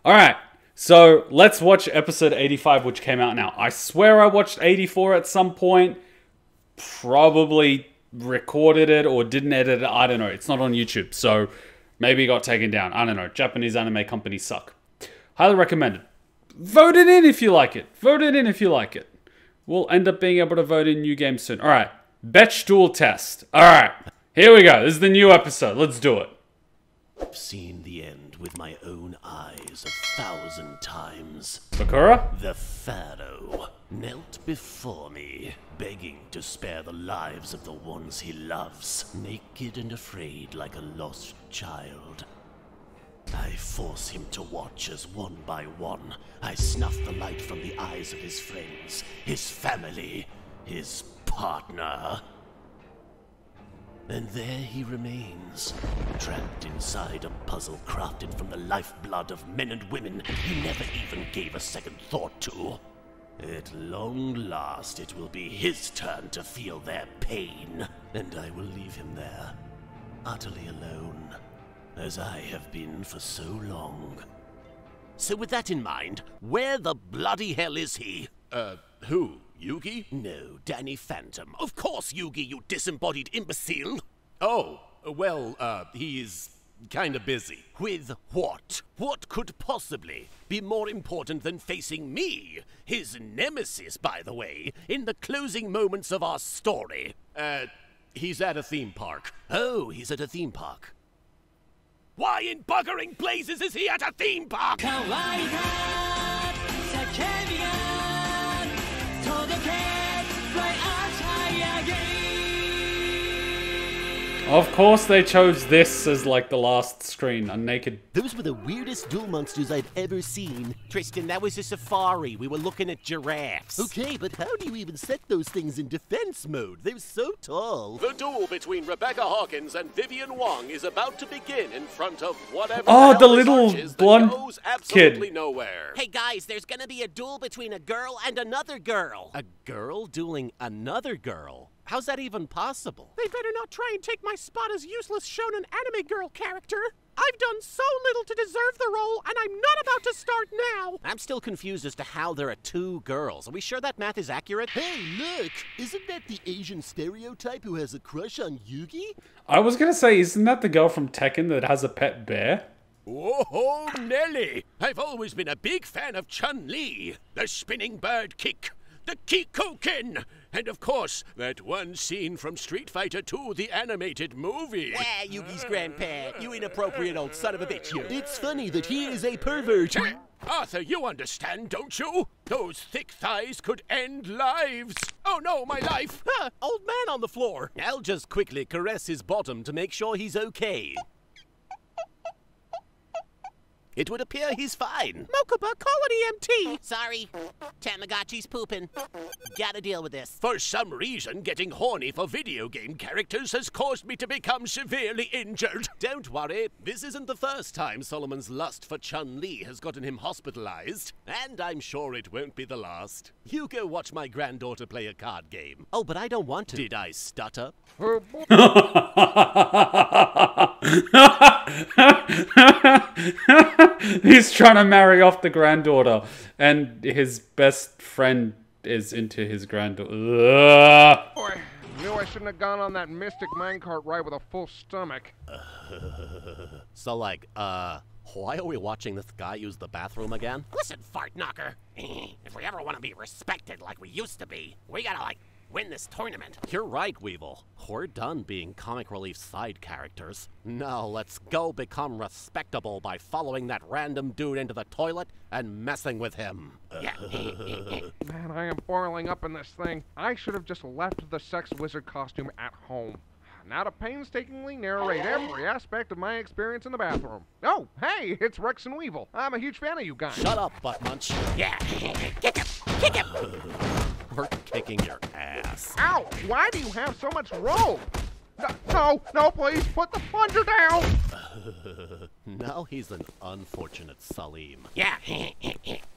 Alright, so let's watch episode 85, which came out now. I swear I watched 84 at some point. Probably recorded it or didn't edit it. I don't know. It's not on YouTube, so maybe it got taken down. I don't know. Japanese anime companies suck. Highly recommended. Vote it in if you like it. Vote it in if you like it. We'll end up being able to vote in new games soon. Alright, Betch Duel Test. Alright, here we go. This is the new episode. Let's do it. I've seen the end with my own eyes 1,000 times. Bakura? The Pharaoh knelt before me, begging to spare the lives of the ones he loves, naked and afraid like a lost child. I force him to watch as one by one I snuff the light from the eyes of his friends, his family, his partner. And there he remains, trapped inside a puzzle crafted from the lifeblood of men and women he never even gave a second thought to. At long last, it will be his turn to feel their pain, and I will leave him there, utterly alone, as I have been for so long. So with that in mind, where the bloody hell is he? Who? Yugi? No, Danny Phantom. Of course, Yugi, you disembodied imbecile! Oh, well, he's kinda busy. With what? What could possibly be more important than facing me, his nemesis, by the way, in the closing moments of our story? He's at a theme park. Oh, he's at a theme park. Why in buggering blazes is he at a theme park? Of course they chose this as like the last screen, a naked... Those were the weirdest duel monsters I've ever seen. Tristan, that was a safari. We were looking at giraffes. Okay, but how do you even set those things in defense mode? They're so tall. The duel between Rebecca Hawkins and Vivian Wong is about to begin in front of whatever the little blonde goes absolutely kid. nowhere. Hey guys, there's gonna be a duel between a girl and another girl. A girl dueling another girl? How's that even possible? They better not try and take my spot as useless shonen anime girl character. I've done so little to deserve the role, and I'm not about to start now. I'm still confused as to how there are two girls. Are we sure that math is accurate? Hey, look! Isn't that the Asian stereotype who has a crush on Yugi? I was gonna say, isn't that the girl from Tekken that has a pet bear? Whoa, Nelly! I've always been a big fan of Chun-Li. The spinning bird kick, the Kikoken, and of course, that one scene from Street Fighter II, the animated movie. Ah, Yugi's grandpa, you inappropriate old son of a bitch, you. It's funny that he is a pervert. Arthur, you understand, don't you? Those thick thighs could end lives. Oh no, my life! Old man on the floor. I'll just quickly caress his bottom to make sure he's okay. It would appear he's fine. Mokuba, call an EMT. Sorry, Tamagotchi's pooping. Gotta deal with this. For some reason, getting horny for video game characters has caused me to become severely injured. Don't worry, this isn't the first time Solomon's lust for Chun-Li has gotten him hospitalized. And I'm sure it won't be the last. You go watch my granddaughter play a card game. Oh, but I don't want to. Did I stutter? He's trying to marry off the granddaughter, and his best friend is into his granddaughter. Ugh. Boy, knew I shouldn't have gone on that Mystic minecart ride with a full stomach. So, like, why are we watching this guy use the bathroom again? Listen, fart knocker. If we ever want to be respected like we used to be, we gotta, like, win this tournament. You're right, Weevil. We're done being comic relief side characters. Now let's go become respectable by following that random dude into the toilet and messing with him. Yeah. Man, I am boiling up in this thing. I should have just left the sex wizard costume at home. Now to painstakingly narrate every aspect of my experience in the bathroom. Oh, hey, it's Rex and Weevil. I'm a huge fan of you guys. Shut up, butt munch. Yeah. Kick him. Kick him. We're kicking your ass. Ow! Why do you have so much rope? No, please, put the plunger down! Now he's an unfortunate Salim. Yeah.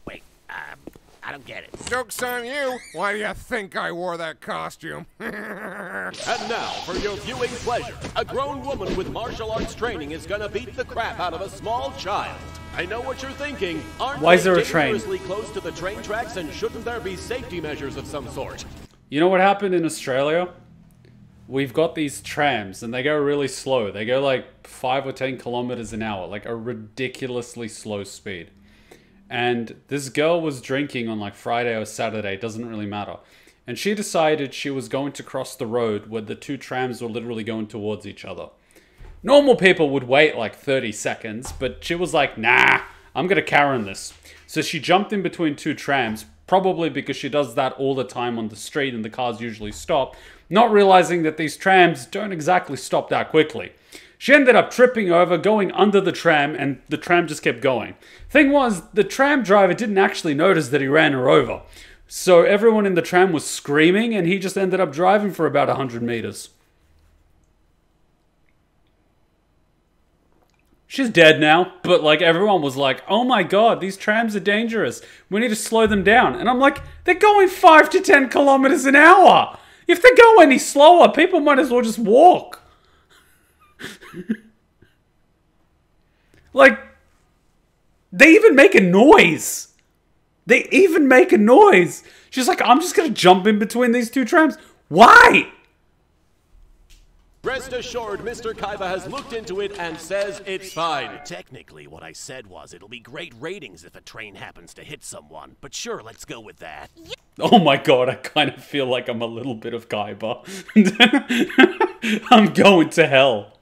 Wait, I don't get it. Joke's on you! Why do you think I wore that costume? And now, for your viewing pleasure, a grown woman with martial arts training is gonna beat the crap out of a small child. I know what you're thinking. Aren't Why is they there a train? dangerously close to the train tracks, and shouldn't there be safety measures of some sort? You know what happened in Australia? We've got these trams and they go really slow. They go like 5 or 10 kilometers an hour, like a ridiculously slow speed. And this girl was drinking on like Friday or Saturday, doesn't really matter. And she decided she was going to cross the road where the two trams were literally going towards each other. Normal people would wait like 30 seconds, but she was like, nah, I'm gonna Karen this. So she jumped in between two trams, probably because she does that all the time on the street and the cars usually stop, not realizing that these trams don't exactly stop that quickly. She ended up tripping over, going under the tram, and the tram just kept going. Thing was, the tram driver didn't actually notice that he ran her over. So everyone in the tram was screaming, and he just ended up driving for about 100 meters. She's dead now, but like everyone was like, oh my god, these trams are dangerous. We need to slow them down. And I'm like, they're going 5 to 10 kilometers an hour. If they go any slower, people might as well just walk. Like, they even make a noise. They even make a noise. She's like, I'm just going to jump in between these two trams. Why? Rest assured, Mr. Kaiba has looked into it and says it's fine. Technically, what I said was it'll be great ratings if a train happens to hit someone. But sure, let's go with that. Oh my god, I kind of feel like I'm a little bit of Kaiba. I'm going to hell.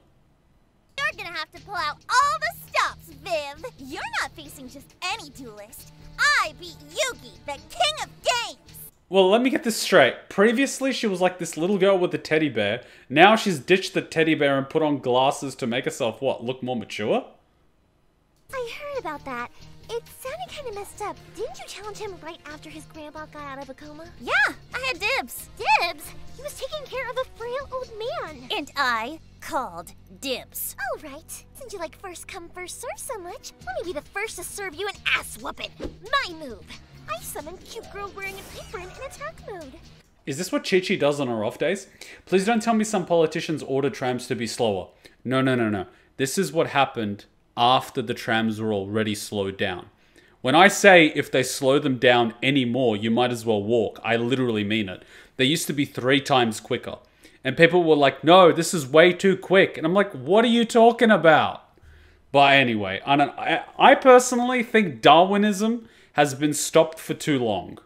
You're gonna have to pull out all the stops, Viv. You're not facing just any duelist. I beat Yugi, the king of games. Well, let me get this straight. Previously, she was like this little girl with a teddy bear. Now she's ditched the teddy bear and put on glasses to make herself, what, look more mature? I heard about that. It sounded kind of messed up. Didn't you challenge him right after his grandpa got out of a coma? Yeah, I had dibs. Dibs? He was taking care of a frail old man. And I called dibs. All right. Since you like first come, first serve so much, let me be the first to serve you an ass whooping. My move. I summoned cute girl wearing an apron in attack mode. Is this what Chi-Chi does on her off days? Please don't tell me some politicians order trams to be slower. No. This is what happened after the trams were already slowed down. When I say if they slow them down anymore, you might as well walk, I literally mean it. They used to be 3 times quicker. And people were like, no, this is way too quick. And I'm like, what are you talking about? But anyway, I personally think Darwinism has been stopped for too long.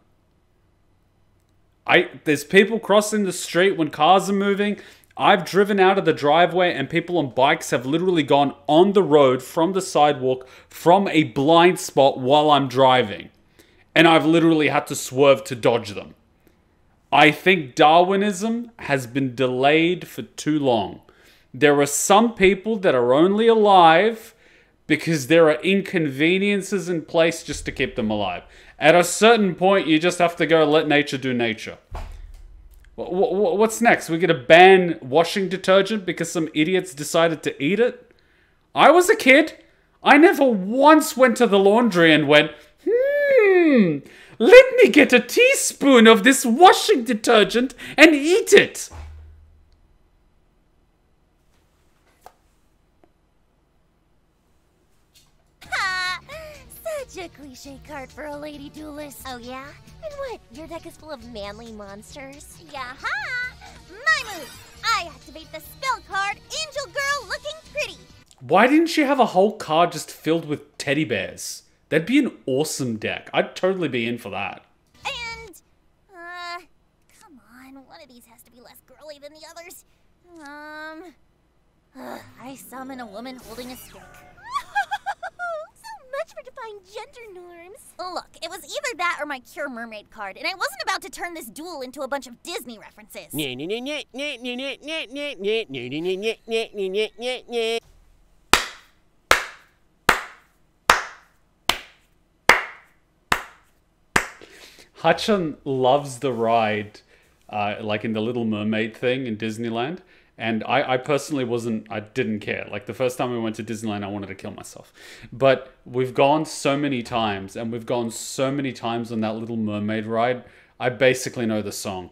There's people crossing the street when cars are moving. I've driven out of the driveway and people on bikes have literally gone on the road from the sidewalk from a blind spot while I'm driving. And I've literally had to swerve to dodge them. I think Darwinism has been delayed for too long. There are some people that are only alive because there are inconveniences in place just to keep them alive. At a certain point, you just have to go let nature do nature. What's next? We're going to ban washing detergent because some idiots decided to eat it? I was a kid. I never once went to the laundry and went, let me get a teaspoon of this washing detergent and eat it. Such a cliche card for a lady duelist. Oh yeah? And what? Your deck is full of manly monsters? Yaha! My move! I activate the spell card, Angel Girl Looking Pretty. Why didn't she have a whole card just filled with teddy bears? That'd be an awesome deck. I'd totally be in for that. And, come on, one of these has to be less girly than the others. I summon a woman holding a stick. So much for defying gender norms. Look, it was either that or my Cure Mermaid card, and I wasn't about to turn this duel into a bunch of Disney references. Hachan loves the ride, like in the Little Mermaid thing in Disneyland. And I personally I didn't care. Like the first time we went to Disneyland, I wanted to kill myself. But we've gone so many times, and we've gone so many times on that Little Mermaid ride, I basically know the song.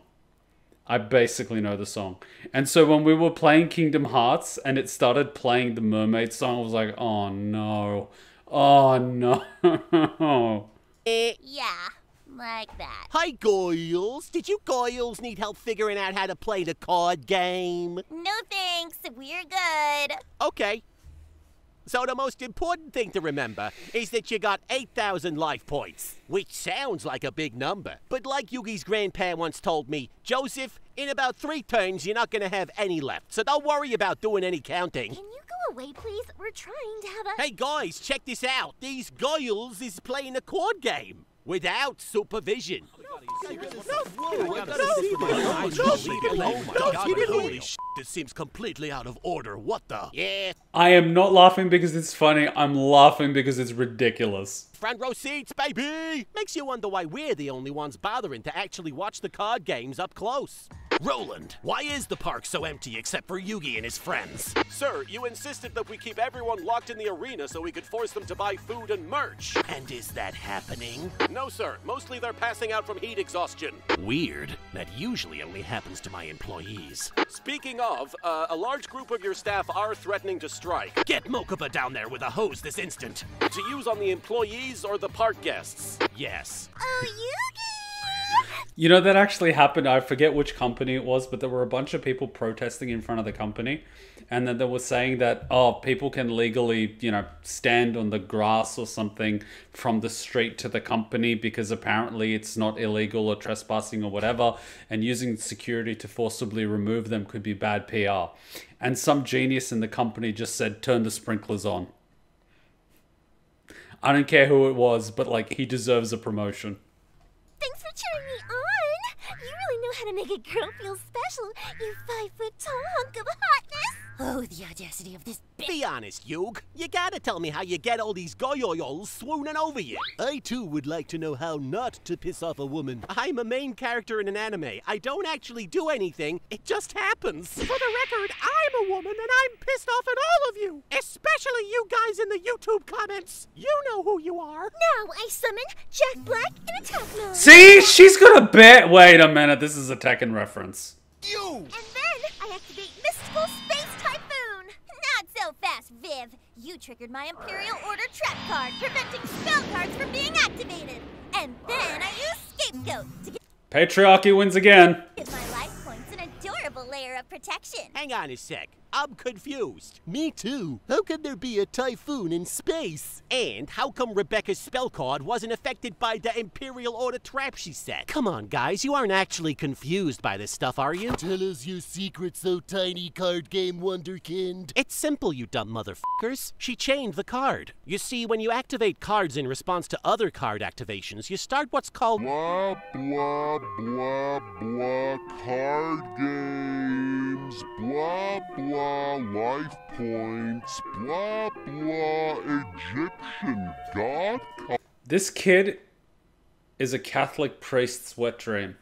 And so when we were playing Kingdom Hearts and it started playing the Mermaid song, I was like, oh no. Oh no. Yeah, like that. Hi, Goyles. Did you Goyles need help figuring out how to play the card game? No thanks, we're good. Okay. So the most important thing to remember is that you got 8,000 life points, which sounds like a big number. But like Yugi's grandpa once told me, Joseph, in about 3 turns, you're not going to have any left. So don't worry about doing any counting. Can you go away, please? We're trying to have a... Hey guys, check this out. These Goyles is playing a card game without supervision. Holy shit, this seems completely out of order. What the? Yeah, I am not laughing because it's funny. I'm laughing because it's ridiculous. front row seats, baby! Makes you wonder why we're the only ones bothering to actually watch the card games up close. Roland, why is the park so empty except for Yugi and his friends? Sir, you insisted that we keep everyone locked in the arena so we could force them to buy food and merch. And is that happening? No, sir. Mostly they're passing out from heat exhaustion. Weird. That usually only happens to my employees. Speaking of, a large group of your staff are threatening to strike. Get Mokuba down there with a hose this instant. To use on the employees or the park guests. Yes. Oh, Yugi! You know, that actually happened. I forget which company it was, but there were a bunch of people protesting in front of the company. And then they were saying that, oh, people can legally, you know, stand on the grass or something from the street to the company because apparently it's not illegal or trespassing or whatever. And using security to forcibly remove them could be bad PR. And some genius in the company just said, turn the sprinklers on. I don't care who it was, but like, he deserves a promotion. Thanks for cheering me on! You really know how to make a girl feel special, you 5-foot-tall hunk of hotness! Oh, the audacity of this bitch! Be honest, Yug. You gotta tell me how you get all these Goyoyols swooning over you. I too would like to know how not to piss off a woman. I'm a main character in an anime. I don't actually do anything. It just happens. For the record, I'm a woman and I'm pissed off at all of you! Especially you guys in the YouTube comments! You know who you are! Now I summon Jack Black in attack mode! See? She's got a bet. Wait a minute. This is a Tekken reference. And then I activate Mystical Space Typhoon! Not so fast, Viv! You triggered my Imperial Order trap card, preventing spell cards from being activated! And then I use Scapegoat to Patriarchy wins again. give my life points an adorable layer of protection! Hang on a sec. I'm confused. Me too. How can there be a typhoon in space? And how come Rebecca's spell card wasn't affected by the Imperial Order trap she set? Come on, guys. You aren't actually confused by this stuff, are you? Tell us your secret, so tiny card game wonderkind. It's simple, you dumb motherfuckers. She chained the card. You see, when you activate cards in response to other card activations, you start what's called blah, blah, blah, blah, card games, blah, blah, life points, blah, blah, Egyptian god cards. This kid is a Catholic priest's wet dream.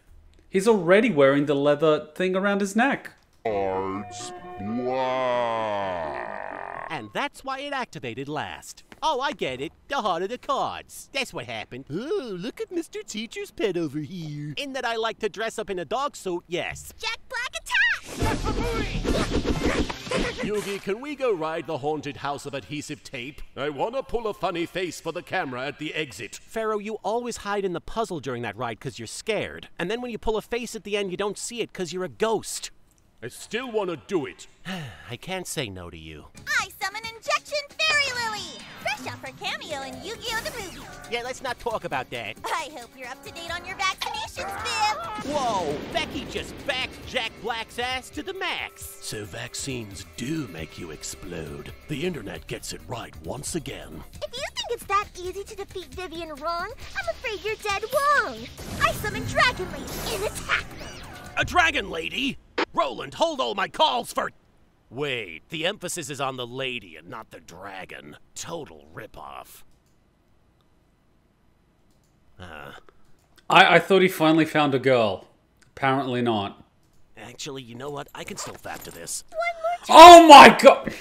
He's already wearing the leather thing around his neck. Blah. And that's why it activated last. Oh, I get it. The heart of the cards. That's what happened. Oh, look at Mr. Teacher's pet over here. In that I like to dress up in a dog suit, yes. Jack Black attack! Yugi, can we go ride the haunted house of adhesive tape? I wanna pull a funny face for the camera at the exit. Pharaoh, you always hide in the puzzle during that ride because you're scared. And then when you pull a face at the end, you don't see it because you're a ghost. I still wanna do it. I can't say no to you. I summon Injection Fairy Lily! Fresh off her cameo in Yu-Gi-Oh! The movie. Yeah, let's not talk about that. I hope you're up to date on your vaccinations, Viv! Whoa, Becky just backed Jack Black's ass to the max. So vaccines do make you explode. The internet gets it right once again. If you think it's that easy to defeat Vivian wrong, I'm afraid you're dead wrong. I summon Dragon Lady in attack mode. A dragon lady? Roland, hold all my calls for... Wait, the emphasis is on the lady and not the dragon. Total ripoff. I thought he finally found a girl. Apparently not. Actually, you know what? I can still factor this. One more time. Oh my god!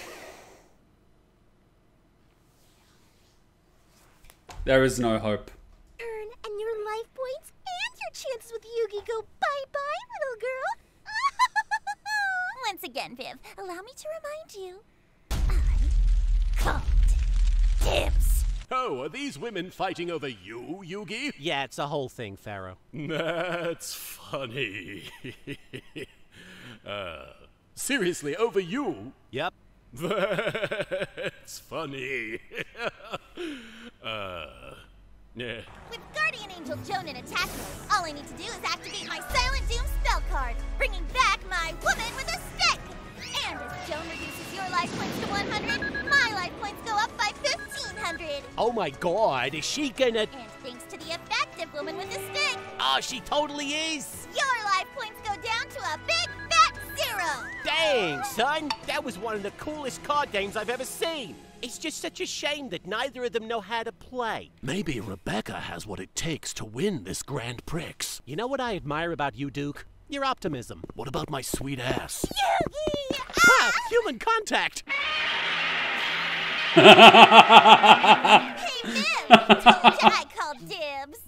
There is no hope. Turn and your life points and your chances with Yugi go bye-bye, little girl. Once again, Viv, allow me to remind you. I called dibs. Oh, are these women fighting over you, Yugi? Yeah, it's a whole thing, Pharaoh. That's funny. Seriously, over you? Yep. That's funny. Yeah. With Guardian Angel Joan in attack mode, all I need to do is activate my Silent Doom spell card, bringing back my woman with a stick! And as Joan reduces your life points to 100, my life points go up by 1,500! Oh my god, is she gonna... And thanks to the effective woman with the stick, Oh, she totally is! your life points go down to a big fat 0! Dang, son! That was one of the coolest card games I've ever seen! It's just such a shame that neither of them know how to play. Maybe Rebecca has what it takes to win this Grand Prix. You know what I admire about you, Duke? Your optimism. What about my sweet ass? Yugi! Ah, human contact! Hey, Viv! Told you I called dibs!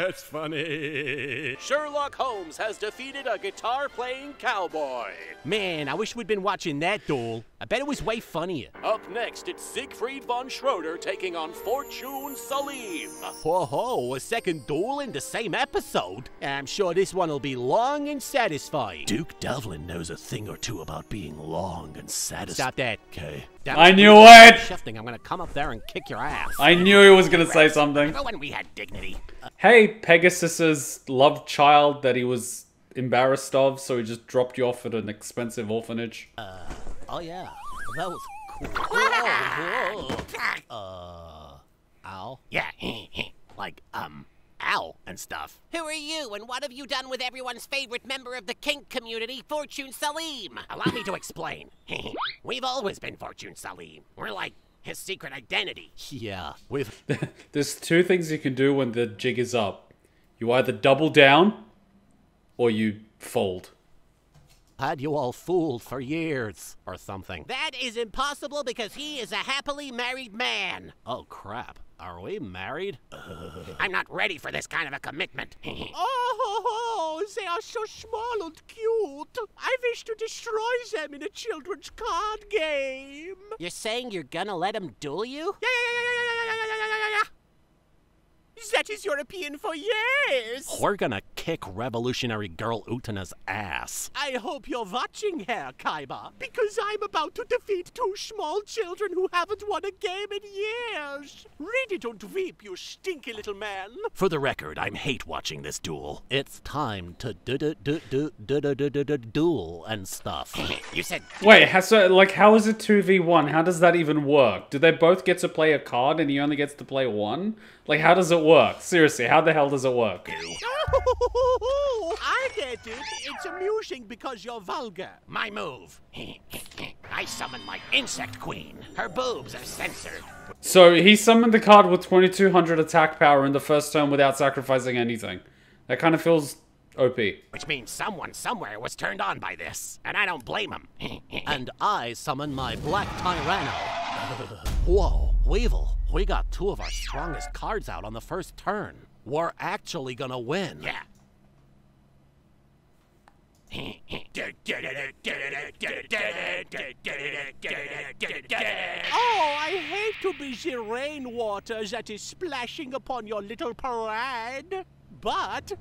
That's funny. Sherlock Holmes has defeated a guitar-playing cowboy. Man, I wish we'd been watching that duel. I bet it was way funnier. Up next, it's Siegfried von Schroeder taking on Fortune Salim. Whoa, a second duel in the same episode? I'm sure this one will be long and satisfying. Duke Devlin knows a thing or two about being long and satisfied. Stop that. Okay. I knew it! Shifting, I'm gonna come up there and kick your ass. I knew he was gonna say something. Remember when we had dignity? Hey, Pegasus's love child that he was embarrassed of, so he just dropped you off at an expensive orphanage. Oh yeah, that was cool. Ow? Yeah, like, ow and stuff. Who are you, and what have you done with everyone's favorite member of the kink community, Fortune Salim? Allow me to explain. We've always been Fortune Salim. We're like his secret identity. Yeah, we've... There's two things you can do when the jig is up. You either double down, or you fold. had you all fooled for years, or something. That is impossible because he is a happily married man. Oh crap, are we married? I'm not ready for this kind of a commitment. Oh, they are so small and cute. I wish to destroy them in a children's card game. You're saying you're gonna let him duel you? Yeah. That is European for years. We're gonna kick revolutionary girl Utena's ass. I hope you're watching, Herr Kaiba, because I'm about to defeat two small children who haven't won a game in years. Read it and weep, you stinky little man. For the record, I'm hate watching this duel. It's time to duel and stuff. You said... Wait, how is it 2v1? How does that even work? Do they both get to play a card and he only gets to play one? Like, how does it work? Seriously, how the hell does it work? I get it. It's amusing because you're vulgar. My move. I summon my insect queen. Her boobs are censored. So he summoned the card with 2200 attack power in the first turn without sacrificing anything. That kind of feels OP. Which means someone somewhere was turned on by this, and I don't blame him. And I summon my Black Tyranno. Whoa, Weevil, we got two of our strongest cards out on the first turn. We're actually gonna win. Yeah. Oh, I hate to be the rainwater that is splashing upon your little parade. But,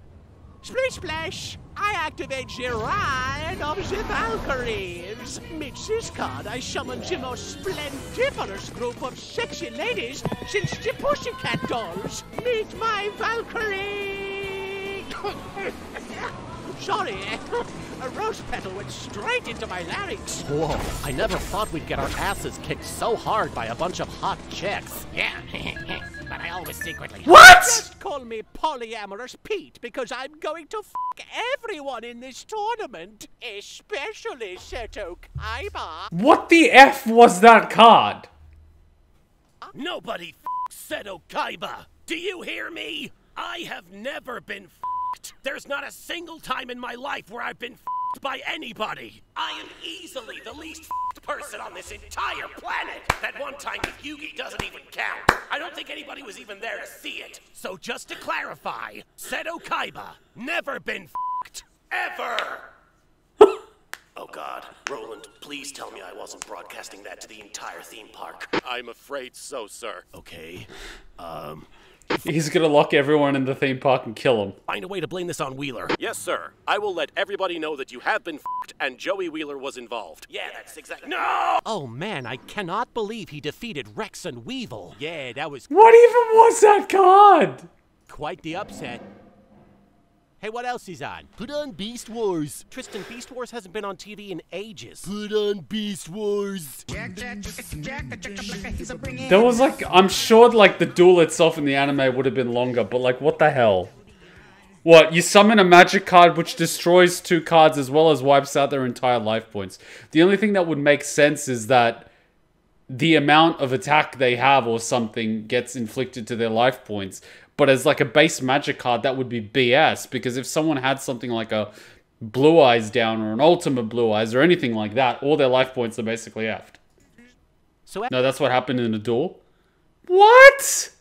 splish splash, I activate the Ride of the Valkyries. With this card, I summon the most splendiferous group of sexy ladies since the Pussycat Dolls. Meet my Valkyrie! Sorry, a rose petal went straight into my larynx. Whoa, I never thought we'd get our asses kicked so hard by a bunch of hot chicks. Yeah, but I always secretly... What?! Just call me Polyamorous Pete because I'm going to f*** everyone in this tournament, especially Seto Kaiba. What the F was that card? Nobody Seto Kaiba. Do you hear me? I have never been f***ed. There's not a single time in my life where I've been f***ed by anybody. I am easily the least f***ed person on this entire planet. That one time with Yugi doesn't even count. I don't think anybody was even there to see it. So just to clarify, Seto Kaiba, never been f***ed. Ever. Oh Oh God, Roland, please tell me I wasn't broadcasting that to the entire theme park. I'm afraid so, sir. Okay, He's gonna lock everyone in the theme park and kill them. find a way to blame this on Wheeler. Yes, sir. I will let everybody know that you have been f***ed and Joey Wheeler was involved. Yeah, that's exactly. No! Oh man, I cannot believe he defeated Rex and Weevil. Yeah, that was What even was that card? quite the upset. Hey, what else is on? Put on Beast Wars. Tristan, Beast Wars hasn't been on TV in ages. Put on Beast Wars. There was like, I'm sure like the duel itself in the anime would have been longer, but like what the hell? What, you summon a magic card which destroys 2 cards as well as wipes out their entire life points. The only thing that would make sense is that the amount of attack they have or something gets inflicted to their life points. But as like a base magic card, that would be BS, because if someone had something like a Blue Eyes down or an Ultimate Blue Eyes or anything like that, all their life points are basically effed. So No, that's what happened in a duel? What?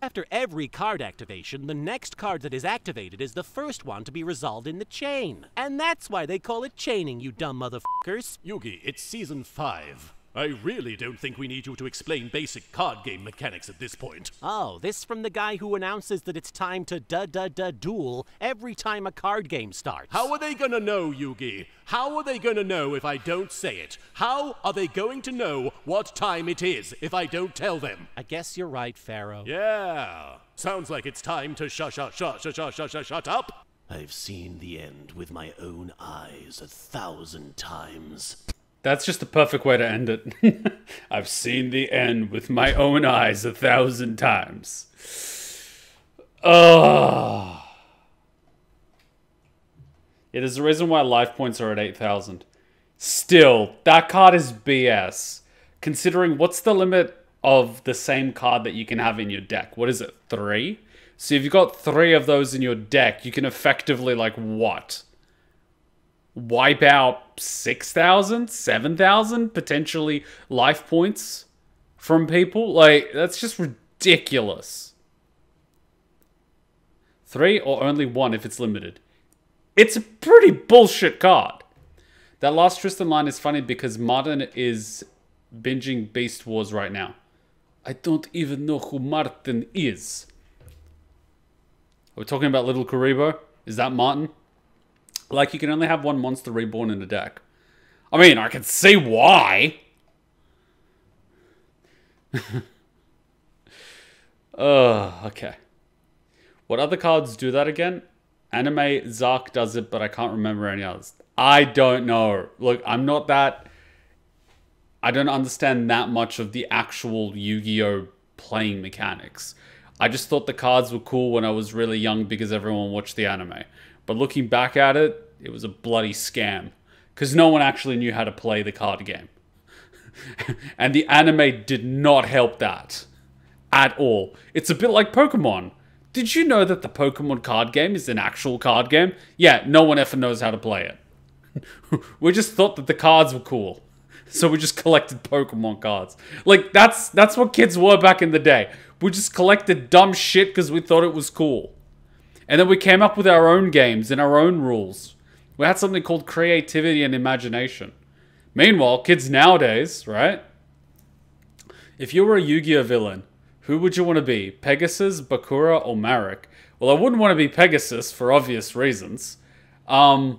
after every card activation, the next card that is activated is the first one to be resolved in the chain. And that's why they call it chaining, you dumb motherfuckers. Yugi, it's season 5. I really don't think we need you to explain basic card game mechanics at this point. Oh, this from the guy who announces that it's time to duel every time a card game starts. How are they gonna know, Yugi? How are they gonna know if I don't say it? How are they going to know what time it is if I don't tell them? I guess you're right, Pharaoh. Yeah. Sounds like it's time to shut up. I've seen the end with my own eyes 1,000 times. That's just the perfect way to end it. I've seen the end with my own eyes 1,000 times. Ugh. Yeah, there's a reason why life points are at 8,000. Still, that card is BS. Considering what's the limit of the same card that you can have in your deck? What is it, 3? So if you've got 3 of those in your deck, you can effectively, like, what? Wipe out 6,000, 7,000 potentially life points from people? Like, that's just ridiculous. 3 or only 1 if it's limited. It's a pretty bullshit card. That last Tristan line is funny because Martin is binging Beast Wars right now. I don't even know who Martin is. Are we talking about Little Karibo? Is that Martin? Like, you can only have 1 monster reborn in a deck. I mean, I can see why. Okay. What other cards do that again? Anime Zark does it, but I can't remember any others. I don't know. Look, I'm not that... I don't understand that much of the actual Yu-Gi-Oh! Playing mechanics. I just thought the cards were cool when I was really young because everyone watched the anime. But looking back at it, it was a bloody scam. Because no one actually knew how to play the card game. And the anime did not help that. At all. It's a bit like Pokemon. Did you know that the Pokemon card game is an actual card game? Yeah, no one ever knows how to play it. We just thought that the cards were cool. So we just collected Pokemon cards. Like, that's what kids were back in the day. We just collected dumb shit because we thought it was cool. And then we came up with our own games and our own rules. We had something called creativity and imagination. Meanwhile, kids nowadays, right? If you were a Yu-Gi-Oh villain, who would you want to be? Pegasus, Bakura, or Marek? Well, I wouldn't want to be Pegasus for obvious reasons. I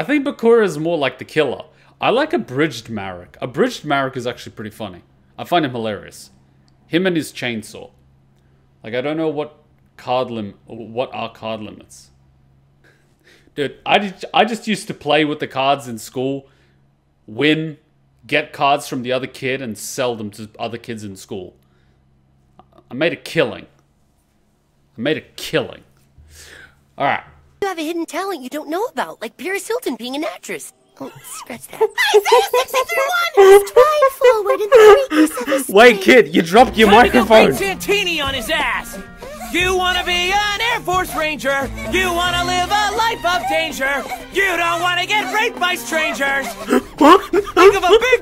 think Bakura is more like the killer. I like Abridged Marek. Abridged Marek is actually pretty funny. I find him hilarious. Him and his chainsaw. Like, I don't know what are card limits. Dude, I just used to play with the cards in school, win, get cards from the other kid, and sell them to other kids in school. I made a killing. Alright. You have a hidden talent you don't know about, like Paris Hilton being an actress. Oh, scratch that. Wait, kid, you dropped your microphone. Santini on his ass. You wanna be an Air Force Ranger. You wanna live a life of danger. You don't wanna get raped by strangers. Think of a big